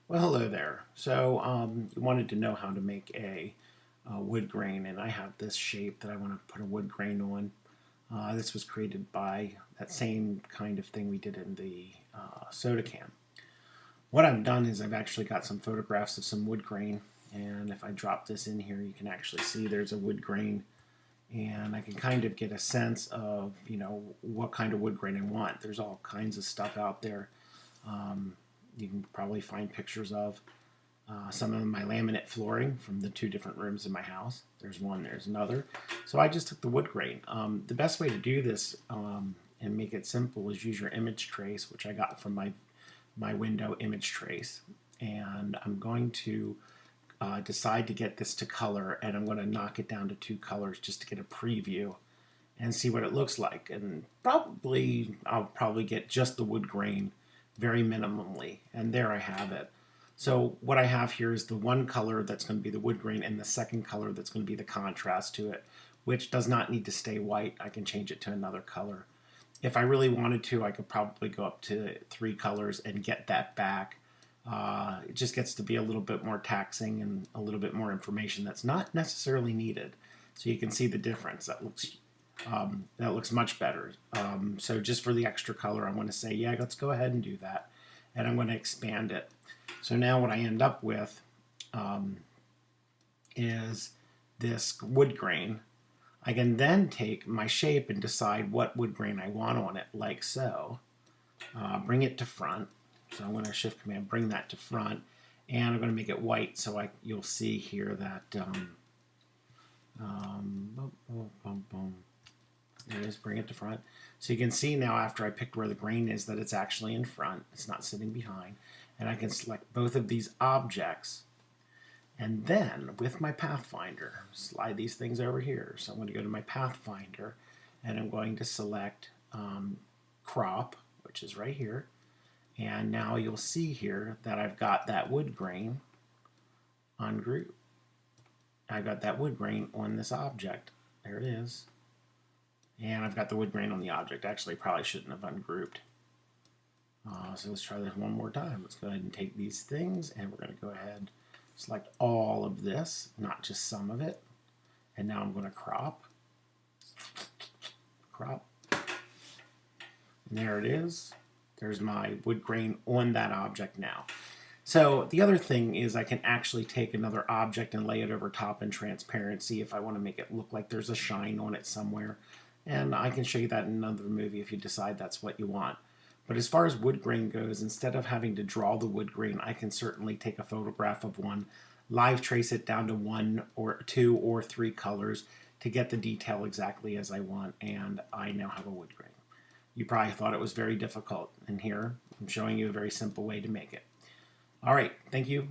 Well, hello there. So, you wanted to know how to make a wood grain, and I have this shape that I want to put a wood grain on. This was created by that same kind of thing we did in the soda can. What I've done is I've actually got some photographs of some wood grain, and if I drop this in here, you can actually see there's a wood grain, and I can kind of get a sense of, what kind of wood grain I want. There's all kinds of stuff out there. Um, you can probably find pictures of. Some of my laminate flooring from the two different rooms in my house. There's one, there's another. So I just took the wood grain. The best way to do this and make it simple is use your image trace, which I got from my window image trace. And I'm going to decide to get this to color, and I'm going to knock it down to 2 colors just to get a preview and see what it looks like. And I'll probably get just the wood grain very minimally. And there I have it. So what I have here is the one color that's going to be the wood grain and the second color that's going to be the contrast to it, which does not need to stay white. I can change it to another color. If I really wanted to, I could probably go up to 3 colors and get that back. It just gets to be a little bit more taxing and a little bit more information that's not necessarily needed. So you can see the difference. That looks much better. So just for the extra color, I want to say, yeah, let's go ahead and do that. And I'm going to expand it. So now what I end up with is this wood grain. I can then take my shape and decide what wood grain I want on it, like so. Bring it to front. So I'm going to Shift Command, bring that to front, and I'm going to make it white so you'll see here that there it is, bring it to front. So you can see now after I picked where the grain is that it's actually in front. It's not sitting behind. And I can select both of these objects. And then with my Pathfinder, slide these things over here. So I'm going to go to my Pathfinder and I'm going to select Crop, which is right here. And now you'll see here that I've got that wood grain ungroup. I've got that wood grain on this object. There it is. And I've got the wood grain on the object. Actually, probably shouldn't have ungrouped. So let's try this one more time. Let's go ahead and take these things, and we're going to go ahead and select all of this, not just some of it. And now I'm going to crop. Crop. And there it is. There's my wood grain on that object now. So the other thing is I can actually take another object and lay it over top in transparency if I want to make it look like there's a shine on it somewhere. And I can show you that in another movie if you decide that's what you want. But as far as wood grain goes, instead of having to draw the wood grain, I can certainly take a photograph of one, live trace it down to 1 or 2 or 3 colors to get the detail exactly as I want, and I now have a wood grain. You probably thought it was very difficult, and here I'm showing you a very simple way to make it. All right, thank you.